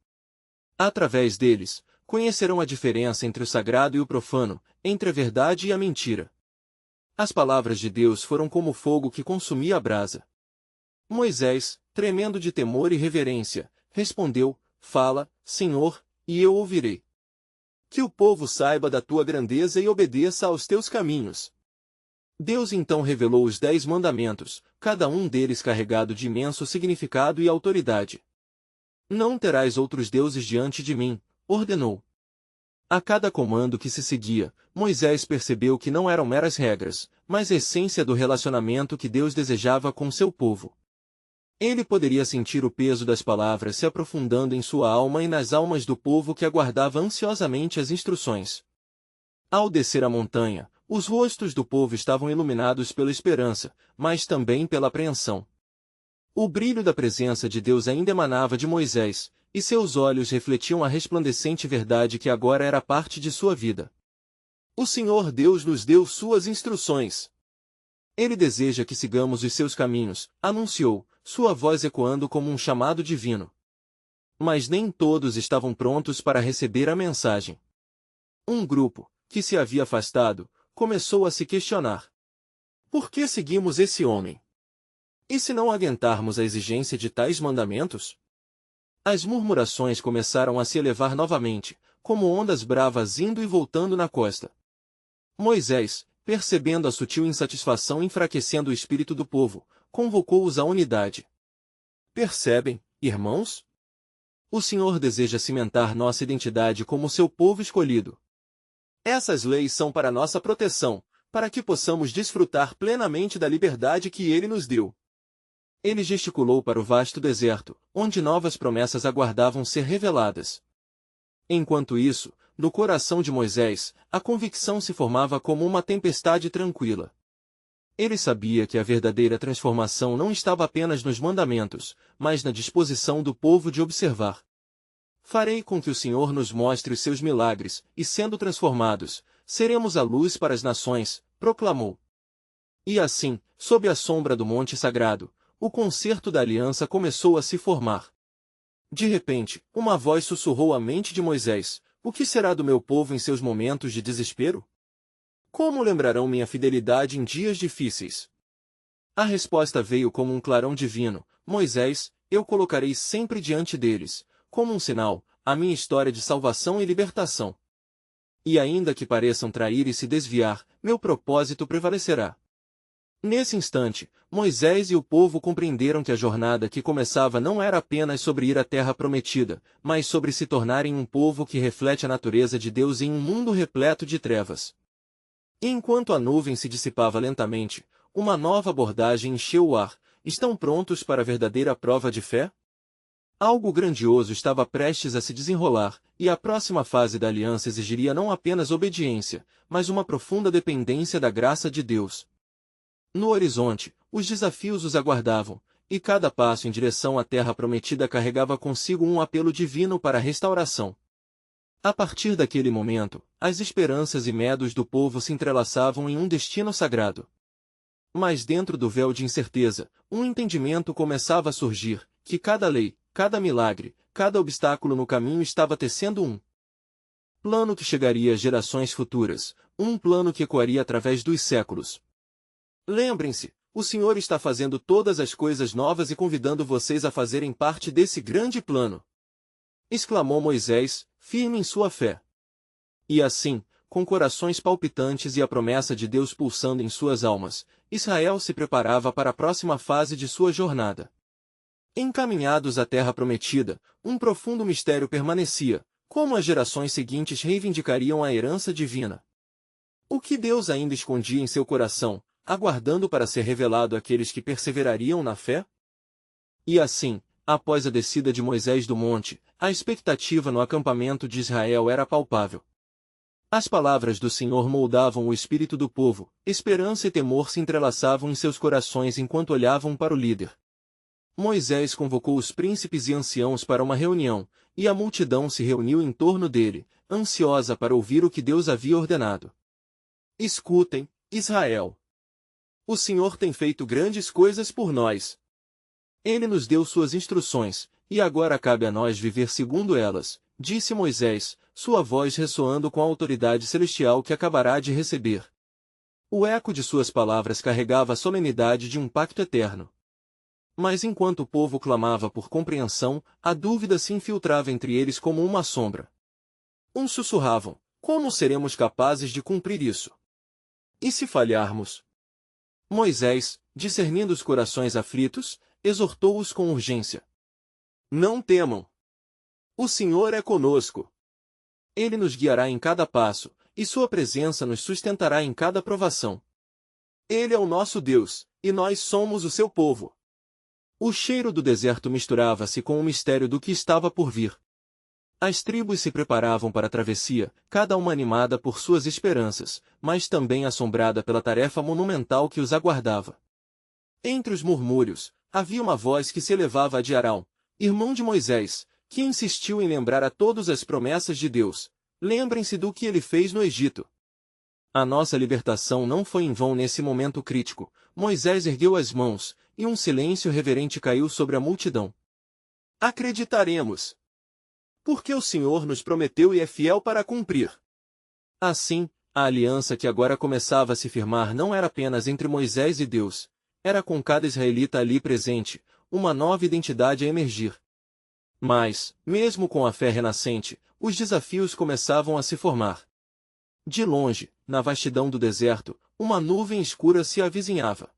Através deles, conhecerão a diferença entre o sagrado e o profano, entre a verdade e a mentira. As palavras de Deus foram como fogo que consumia a brasa. Moisés, tremendo de temor e reverência, respondeu: Fala, Senhor, e eu ouvirei. Que o povo saiba da tua grandeza e obedeça aos teus caminhos. Deus então revelou os 10 mandamentos, cada um deles carregado de imenso significado e autoridade. Não terás outros deuses diante de mim, ordenou. A cada comando que se seguia, Moisés percebeu que não eram meras regras, mas a essência do relacionamento que Deus desejava com seu povo. Ele poderia sentir o peso das palavras se aprofundando em sua alma e nas almas do povo que aguardava ansiosamente as instruções. Ao descer a montanha, os rostos do povo estavam iluminados pela esperança, mas também pela apreensão. O brilho da presença de Deus ainda emanava de Moisés, e seus olhos refletiam a resplandecente verdade que agora era parte de sua vida. O Senhor Deus nos deu suas instruções. Ele deseja que sigamos os seus caminhos, anunciou, sua voz ecoando como um chamado divino. Mas nem todos estavam prontos para receber a mensagem. Um grupo, que se havia afastado, começou a se questionar. Por que seguimos esse homem? E se não aguentarmos a exigência de tais mandamentos? As murmurações começaram a se elevar novamente, como ondas bravas indo e voltando na costa. Moisés, percebendo a sutil insatisfação enfraquecendo o espírito do povo, convocou-os à unidade. Percebem, irmãos? O Senhor deseja cimentar nossa identidade como seu povo escolhido. Essas leis são para nossa proteção, para que possamos desfrutar plenamente da liberdade que Ele nos deu. Ele gesticulou para o vasto deserto, onde novas promessas aguardavam ser reveladas. Enquanto isso, no coração de Moisés, a convicção se formava como uma tempestade tranquila. Ele sabia que a verdadeira transformação não estava apenas nos mandamentos, mas na disposição do povo de observar. Farei com que o Senhor nos mostre os seus milagres, e sendo transformados, seremos a luz para as nações, proclamou. E assim, sob a sombra do monte sagrado, o concerto da aliança começou a se formar. De repente, uma voz sussurrou à mente de Moisés: O que será do meu povo em seus momentos de desespero? Como lembrarão minha fidelidade em dias difíceis? A resposta veio como um clarão divino: Moisés, eu colocarei sempre diante deles, como um sinal, a minha história de salvação e libertação. E ainda que pareçam trair e se desviar, meu propósito prevalecerá. Nesse instante, Moisés e o povo compreenderam que a jornada que começava não era apenas sobre ir à terra prometida, mas sobre se tornarem um povo que reflete a natureza de Deus em um mundo repleto de trevas. E enquanto a nuvem se dissipava lentamente, uma nova abordagem encheu o ar. Estão prontos para a verdadeira prova de fé? Algo grandioso estava prestes a se desenrolar, e a próxima fase da aliança exigiria não apenas obediência, mas uma profunda dependência da graça de Deus. No horizonte, os desafios os aguardavam, e cada passo em direção à terra prometida carregava consigo um apelo divino para a restauração. A partir daquele momento, as esperanças e medos do povo se entrelaçavam em um destino sagrado. Mas dentro do véu de incerteza, um entendimento começava a surgir, que cada lei, cada milagre, cada obstáculo no caminho estava tecendo um plano que chegaria às gerações futuras, um plano que ecoaria através dos séculos. Lembrem-se, o Senhor está fazendo todas as coisas novas e convidando vocês a fazerem parte desse grande plano. Exclamou Moisés, firme em sua fé. E assim, com corações palpitantes e a promessa de Deus pulsando em suas almas, Israel se preparava para a próxima fase de sua jornada. Encaminhados à terra prometida, um profundo mistério permanecia: como as gerações seguintes reivindicariam a herança divina? O que Deus ainda escondia em seu coração, aguardando para ser revelado àqueles que perseverariam na fé? E assim, após a descida de Moisés do monte, a expectativa no acampamento de Israel era palpável. As palavras do Senhor moldavam o espírito do povo, esperança e temor se entrelaçavam em seus corações enquanto olhavam para o líder. Moisés convocou os príncipes e anciãos para uma reunião, e a multidão se reuniu em torno dele, ansiosa para ouvir o que Deus havia ordenado. Escutem, Israel. O Senhor tem feito grandes coisas por nós. Ele nos deu suas instruções, e agora cabe a nós viver segundo elas, disse Moisés, sua voz ressoando com a autoridade celestial que acabará de receber. O eco de suas palavras carregava a solenidade de um pacto eterno. Mas enquanto o povo clamava por compreensão, a dúvida se infiltrava entre eles como uma sombra. Uns sussurravam: como seremos capazes de cumprir isso? E se falharmos? Moisés, discernindo os corações aflitos, exortou-os com urgência. Não temam. O Senhor é conosco. Ele nos guiará em cada passo, e sua presença nos sustentará em cada provação. Ele é o nosso Deus, e nós somos o seu povo. O cheiro do deserto misturava-se com o mistério do que estava por vir. As tribos se preparavam para a travessia, cada uma animada por suas esperanças, mas também assombrada pela tarefa monumental que os aguardava. Entre os murmúrios, havia uma voz que se elevava a de Arão, irmão de Moisés, que insistiu em lembrar a todos as promessas de Deus. Lembrem-se do que ele fez no Egito. A nossa libertação não foi em vão nesse momento crítico. Moisés ergueu as mãos, e um silêncio reverente caiu sobre a multidão. Acreditaremos. Porque o Senhor nos prometeu e é fiel para cumprir. Assim, a aliança que agora começava a se firmar não era apenas entre Moisés e Deus, era com cada israelita ali presente, uma nova identidade a emergir. Mas, mesmo com a fé renascente, os desafios começavam a se formar. De longe, na vastidão do deserto, uma nuvem escura se avizinhava.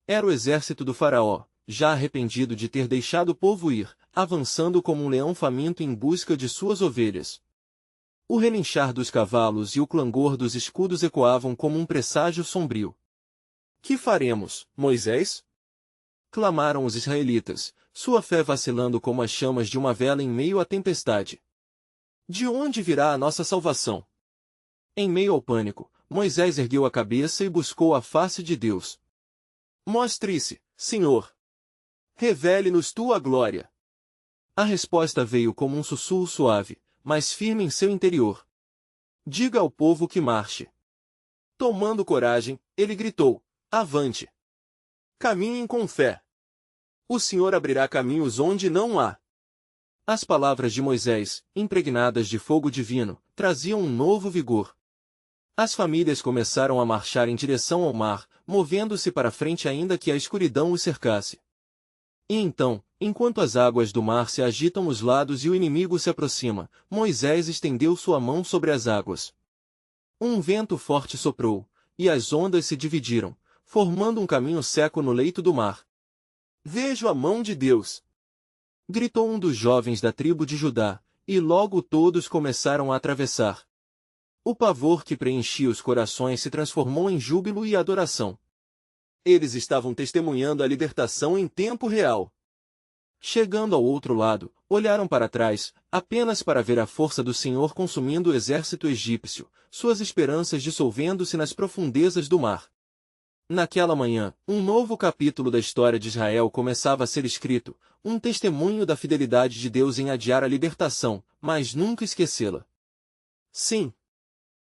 Era o exército do faraó, já arrependido de ter deixado o povo ir, avançando como um leão faminto em busca de suas ovelhas. O relinchar dos cavalos e o clangor dos escudos ecoavam como um presságio sombrio. Que faremos, Moisés? Clamaram os israelitas, sua fé vacilando como as chamas de uma vela em meio à tempestade. De onde virá a nossa salvação? Em meio ao pânico, Moisés ergueu a cabeça e buscou a face de Deus. Mostre-se, Senhor. Revele-nos tua glória. A resposta veio como um sussurro suave, mas firme em seu interior. Diga ao povo que marche. Tomando coragem, ele gritou: avante! Caminhem com fé. O Senhor abrirá caminhos onde não há. As palavras de Moisés, impregnadas de fogo divino, traziam um novo vigor. As famílias começaram a marchar em direção ao mar, movendo-se para frente ainda que a escuridão os cercasse. E então, enquanto as águas do mar se agitam nos lados e o inimigo se aproxima, Moisés estendeu sua mão sobre as águas. Um vento forte soprou, e as ondas se dividiram, formando um caminho seco no leito do mar. Vejo a mão de Deus! Gritou um dos jovens da tribo de Judá, e logo todos começaram a atravessar. O pavor que preenchia os corações se transformou em júbilo e adoração. Eles estavam testemunhando a libertação em tempo real. Chegando ao outro lado, olharam para trás, apenas para ver a força do Senhor consumindo o exército egípcio, suas esperanças dissolvendo-se nas profundezas do mar. Naquela manhã, um novo capítulo da história de Israel começava a ser escrito, um testemunho da fidelidade de Deus em adiar a libertação, mas nunca esquecê-la. Sim.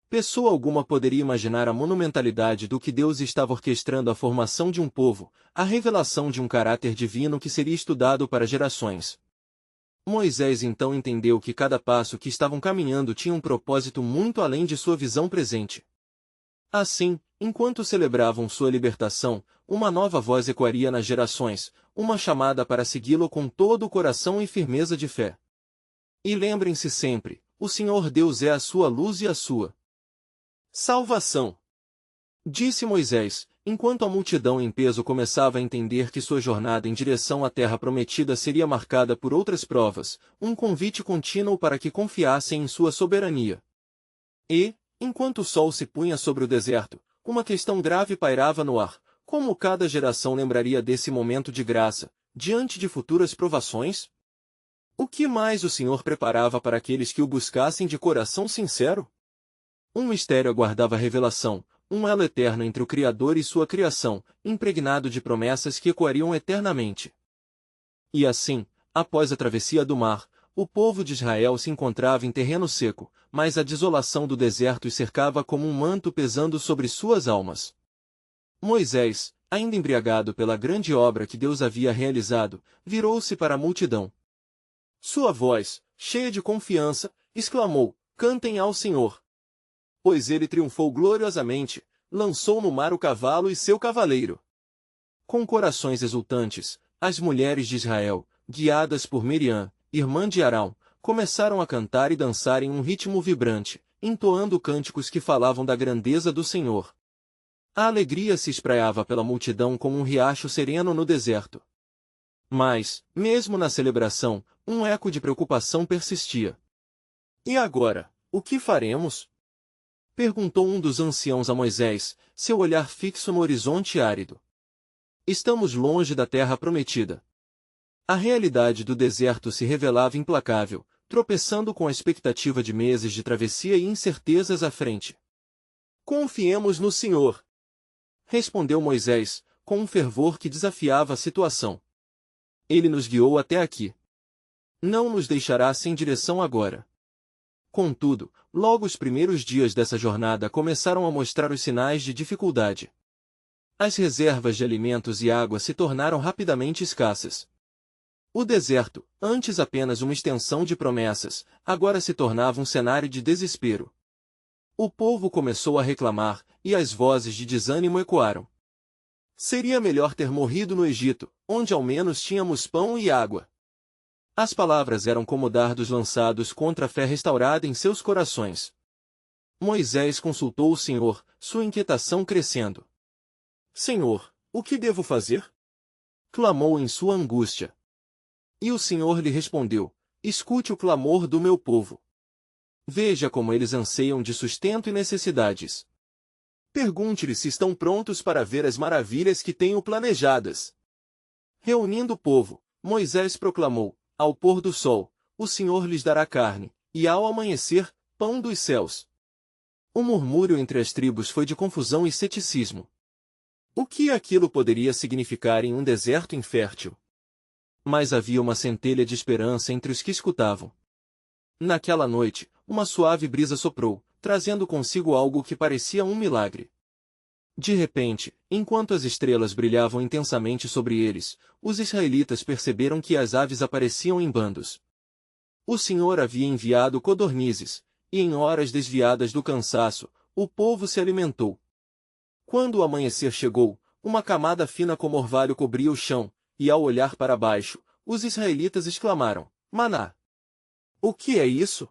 Pessoa alguma poderia imaginar a monumentalidade do que Deus estava orquestrando a formação de um povo, a revelação de um caráter divino que seria estudado para gerações. Moisés então entendeu que cada passo que estavam caminhando tinha um propósito muito além de sua visão presente. Assim, enquanto celebravam sua libertação, uma nova voz ecoaria nas gerações, uma chamada para segui-lo com todo o coração e firmeza de fé. E lembrem-se sempre, o Senhor Deus é a sua luz e a sua salvação. Disse Moisés, enquanto a multidão em peso começava a entender que sua jornada em direção à terra prometida seria marcada por outras provas, um convite contínuo para que confiassem em sua soberania. E, enquanto o sol se punha sobre o deserto, uma questão grave pairava no ar: como cada geração lembraria desse momento de graça, diante de futuras provações? O que mais o Senhor preparava para aqueles que o buscassem de coração sincero? Um mistério aguardava a revelação, um elo eterno entre o Criador e sua criação, impregnado de promessas que ecoariam eternamente. E assim, após a travessia do mar, o povo de Israel se encontrava em terreno seco, mas a desolação do deserto os cercava como um manto pesando sobre suas almas. Moisés, ainda embriagado pela grande obra que Deus havia realizado, virou-se para a multidão. Sua voz, cheia de confiança, exclamou: "Cantem ao Senhor! Pois ele triunfou gloriosamente, lançou no mar o cavalo e seu cavaleiro." Com corações exultantes, as mulheres de Israel, guiadas por Miriam, irmã de Arão, começaram a cantar e dançar em um ritmo vibrante, entoando cânticos que falavam da grandeza do Senhor. A alegria se espraiava pela multidão como um riacho sereno no deserto. Mas, mesmo na celebração, um eco de preocupação persistia. "E agora, o que faremos?" perguntou um dos anciãos a Moisés, seu olhar fixo no horizonte árido. "Estamos longe da terra prometida." A realidade do deserto se revelava implacável, tropeçando com a expectativa de meses de travessia e incertezas à frente. "Confiemos no Senhor," respondeu Moisés, com um fervor que desafiava a situação. "Ele nos guiou até aqui. Não nos deixará sem direção agora." Contudo, logo os primeiros dias dessa jornada começaram a mostrar os sinais de dificuldade. As reservas de alimentos e água se tornaram rapidamente escassas. O deserto, antes apenas uma extensão de promessas, agora se tornava um cenário de desespero. O povo começou a reclamar, e as vozes de desânimo ecoaram. "Seria melhor ter morrido no Egito, onde ao menos tínhamos pão e água." As palavras eram como dardos lançados contra a fé restaurada em seus corações. Moisés consultou o Senhor, sua inquietação crescendo. "Senhor, o que devo fazer?" clamou em sua angústia. E o Senhor lhe respondeu: "Escute o clamor do meu povo. Veja como eles anseiam de sustento e necessidades. Pergunte-lhes se estão prontos para ver as maravilhas que tenho planejadas." Reunindo o povo, Moisés proclamou: "Ao pôr do sol, o Senhor lhes dará carne, e ao amanhecer, pão dos céus." O murmúrio entre as tribos foi de confusão e ceticismo. O que aquilo poderia significar em um deserto infértil? Mas havia uma centelha de esperança entre os que escutavam. Naquela noite, uma suave brisa soprou, trazendo consigo algo que parecia um milagre. De repente, enquanto as estrelas brilhavam intensamente sobre eles, os israelitas perceberam que as aves apareciam em bandos. O Senhor havia enviado codornizes, e em horas desviadas do cansaço, o povo se alimentou. Quando o amanhecer chegou, uma camada fina como orvalho cobria o chão, e ao olhar para baixo, os israelitas exclamaram: "Maná! O que é isso?"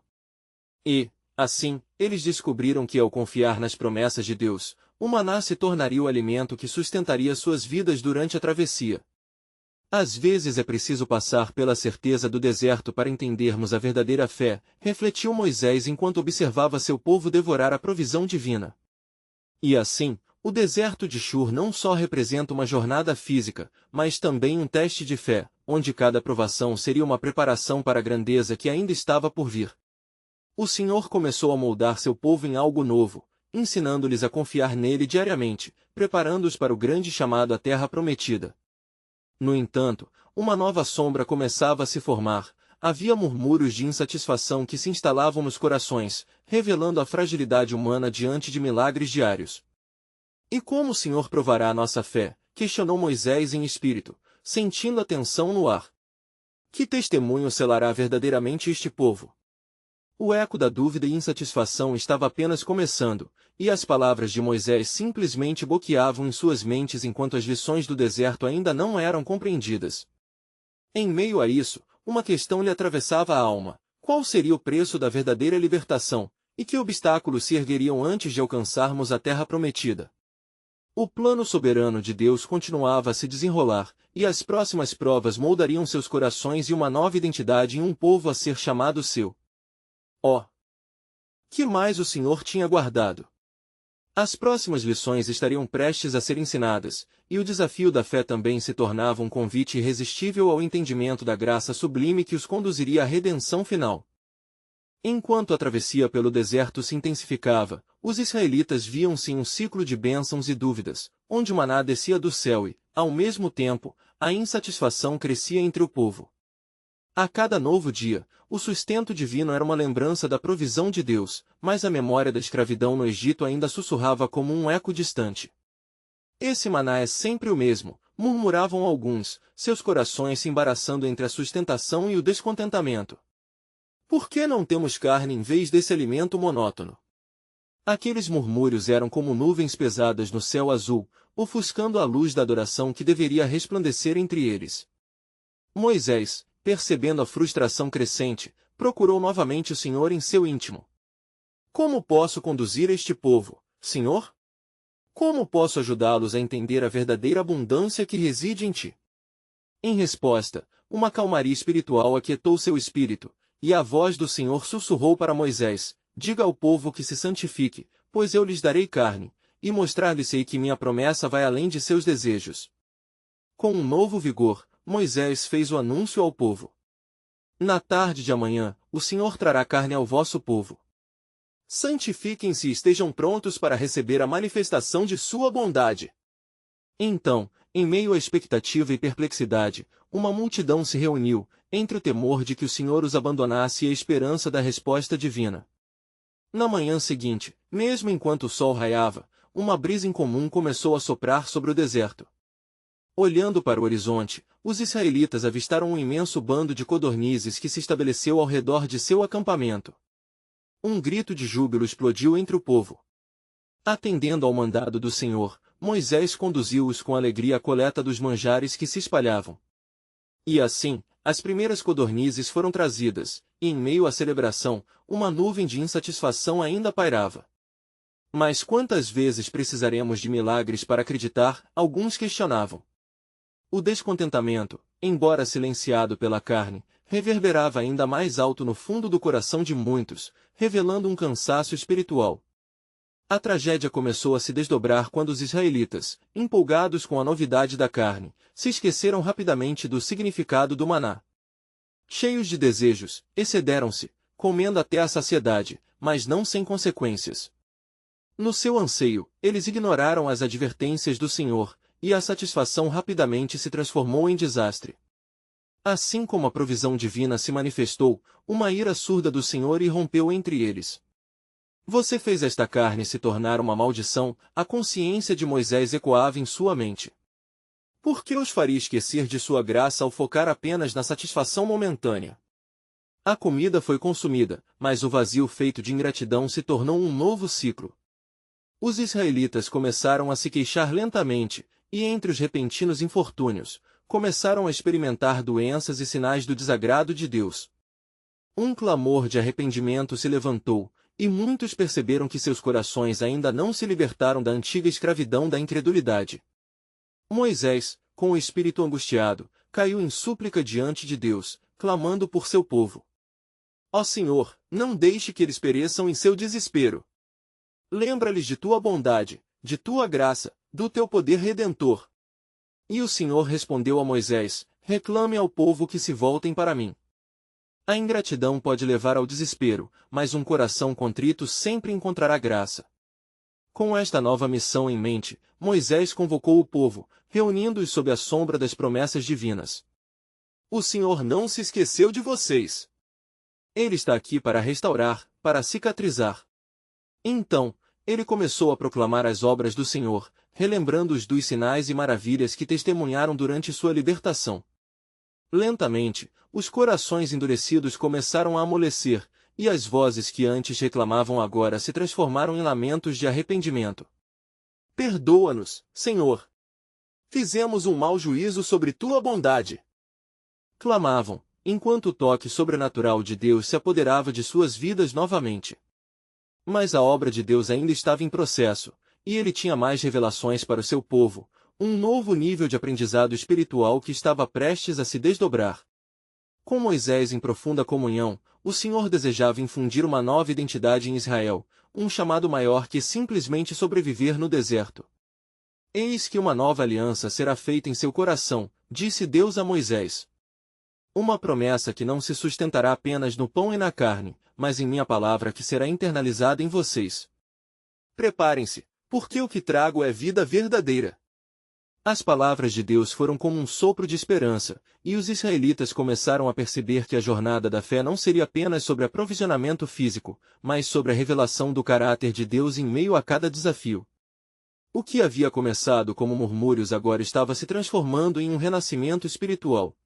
E, assim, eles descobriram que ao confiar nas promessas de Deus, o maná se tornaria o alimento que sustentaria suas vidas durante a travessia. Às vezes é preciso passar pela certeza do deserto para entendermos a verdadeira fé, refletiu Moisés enquanto observava seu povo devorar a provisão divina. E assim, o deserto de Shur não só representa uma jornada física, mas também um teste de fé, onde cada provação seria uma preparação para a grandeza que ainda estava por vir. O Senhor começou a moldar seu povo em algo novo, ensinando-lhes a confiar nele diariamente, preparando-os para o grande chamado à terra prometida. No entanto, uma nova sombra começava a se formar, havia murmúrios de insatisfação que se instalavam nos corações, revelando a fragilidade humana diante de milagres diários. "E como o Senhor provará a nossa fé?" questionou Moisés em espírito, sentindo a tensão no ar. "Que testemunho selará verdadeiramente este povo?" O eco da dúvida e insatisfação estava apenas começando, e as palavras de Moisés simplesmente boqueavam em suas mentes enquanto as lições do deserto ainda não eram compreendidas. Em meio a isso, uma questão lhe atravessava a alma: qual seria o preço da verdadeira libertação, e que obstáculos se ergueriam antes de alcançarmos a terra prometida? O plano soberano de Deus continuava a se desenrolar, e as próximas provas moldariam seus corações e uma nova identidade em um povo a ser chamado seu. Oh! Que mais o Senhor tinha guardado? As próximas lições estariam prestes a ser ensinadas, e o desafio da fé também se tornava um convite irresistível ao entendimento da graça sublime que os conduziria à redenção final. Enquanto a travessia pelo deserto se intensificava, os israelitas viam-se em um ciclo de bênçãos e dúvidas, onde o maná descia do céu e, ao mesmo tempo, a insatisfação crescia entre o povo. A cada novo dia, o sustento divino era uma lembrança da provisão de Deus, mas a memória da escravidão no Egito ainda sussurrava como um eco distante. Esse maná é sempre o mesmo, murmuravam alguns, seus corações se embaraçando entre a sustentação e o descontentamento. Por que não temos carne em vez desse alimento monótono? Aqueles murmúrios eram como nuvens pesadas no céu azul, ofuscando a luz da adoração que deveria resplandecer entre eles. Moisés, percebendo a frustração crescente, procurou novamente o Senhor em seu íntimo. Como posso conduzir este povo, Senhor? Como posso ajudá-los a entender a verdadeira abundância que reside em ti? Em resposta, uma calmaria espiritual aquietou seu espírito, e a voz do Senhor sussurrou para Moisés: diga ao povo que se santifique, pois eu lhes darei carne, e mostrar-lhes-ei que minha promessa vai além de seus desejos. Com um novo vigor, Moisés fez o anúncio ao povo. Na tarde de amanhã, o Senhor trará carne ao vosso povo. Santifiquem-se e estejam prontos para receber a manifestação de sua bondade. Então, em meio à expectativa e perplexidade, uma multidão se reuniu, entre o temor de que o Senhor os abandonasse e a esperança da resposta divina. Na manhã seguinte, mesmo enquanto o sol raiava, uma brisa incomum começou a soprar sobre o deserto. Olhando para o horizonte, os israelitas avistaram um imenso bando de codornizes que se estabeleceu ao redor de seu acampamento. Um grito de júbilo explodiu entre o povo. Atendendo ao mandado do Senhor, Moisés conduziu-os com alegria à coleta dos manjares que se espalhavam. E assim, as primeiras codornizes foram trazidas, e em meio à celebração, uma nuvem de insatisfação ainda pairava. Mas quantas vezes precisaremos de milagres para acreditar? Alguns questionavam. O descontentamento, embora silenciado pela carne, reverberava ainda mais alto no fundo do coração de muitos, revelando um cansaço espiritual. A tragédia começou a se desdobrar quando os israelitas, empolgados com a novidade da carne, se esqueceram rapidamente do significado do maná. Cheios de desejos, excederam-se, comendo até a saciedade, mas não sem consequências. No seu anseio, eles ignoraram as advertências do Senhor, e a satisfação rapidamente se transformou em desastre. Assim como a provisão divina se manifestou, uma ira surda do Senhor irrompeu entre eles. Você fez esta carne se tornar uma maldição, a consciência de Moisés ecoava em sua mente. Por que os faria esquecer de sua graça ao focar apenas na satisfação momentânea? A comida foi consumida, mas o vazio feito de ingratidão se tornou um novo ciclo. Os israelitas começaram a se queixar lentamente, e entre os repentinos infortúnios, começaram a experimentar doenças e sinais do desagrado de Deus. Um clamor de arrependimento se levantou, e muitos perceberam que seus corações ainda não se libertaram da antiga escravidão da incredulidade. Moisés, com o espírito angustiado, caiu em súplica diante de Deus, clamando por seu povo. Ó Senhor, não deixe que eles pereçam em seu desespero. Lembra-lhes de tua bondade, de tua graça, do teu poder redentor. E o Senhor respondeu a Moisés: reclame ao povo que se voltem para mim. A ingratidão pode levar ao desespero, mas um coração contrito sempre encontrará graça. Com esta nova missão em mente, Moisés convocou o povo, reunindo-os sob a sombra das promessas divinas. O Senhor não se esqueceu de vocês. Ele está aqui para restaurar, para cicatrizar. Então, ele começou a proclamar as obras do Senhor, relembrando-os dos sinais e maravilhas que testemunharam durante sua libertação. Lentamente, os corações endurecidos começaram a amolecer, e as vozes que antes reclamavam agora se transformaram em lamentos de arrependimento. Perdoa-nos, Senhor! Fizemos um mau juízo sobre tua bondade! Clamavam, enquanto o toque sobrenatural de Deus se apoderava de suas vidas novamente. Mas a obra de Deus ainda estava em processo, e ele tinha mais revelações para o seu povo, um novo nível de aprendizado espiritual que estava prestes a se desdobrar. Com Moisés em profunda comunhão, o Senhor desejava infundir uma nova identidade em Israel, um chamado maior que simplesmente sobreviver no deserto. Eis que uma nova aliança será feita em seu coração, disse Deus a Moisés. Uma promessa que não se sustentará apenas no pão e na carne, mas em minha palavra que será internalizada em vocês. Preparem-se, porque o que trago é vida verdadeira. As palavras de Deus foram como um sopro de esperança, e os israelitas começaram a perceber que a jornada da fé não seria apenas sobre aprovisionamento físico, mas sobre a revelação do caráter de Deus em meio a cada desafio. O que havia começado como murmúrios agora estava se transformando em um renascimento espiritual.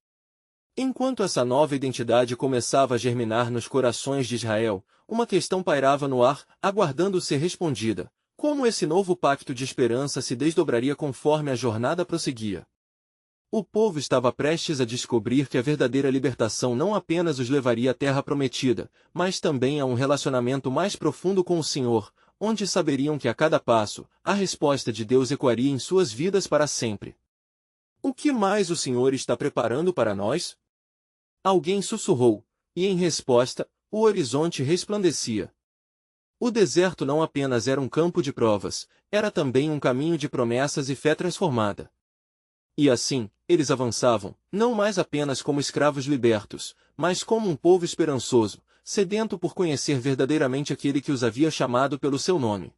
Enquanto essa nova identidade começava a germinar nos corações de Israel, uma questão pairava no ar, aguardando ser respondida. Como esse novo pacto de esperança se desdobraria conforme a jornada prosseguia? O povo estava prestes a descobrir que a verdadeira libertação não apenas os levaria à terra prometida, mas também a um relacionamento mais profundo com o Senhor, onde saberiam que a cada passo, a resposta de Deus ecoaria em suas vidas para sempre. O que mais o Senhor está preparando para nós? Alguém sussurrou, e em resposta, o horizonte resplandecia. O deserto não apenas era um campo de provas, era também um caminho de promessas e fé transformada. E assim, eles avançavam, não mais apenas como escravos libertos, mas como um povo esperançoso, sedento por conhecer verdadeiramente aquele que os havia chamado pelo seu nome.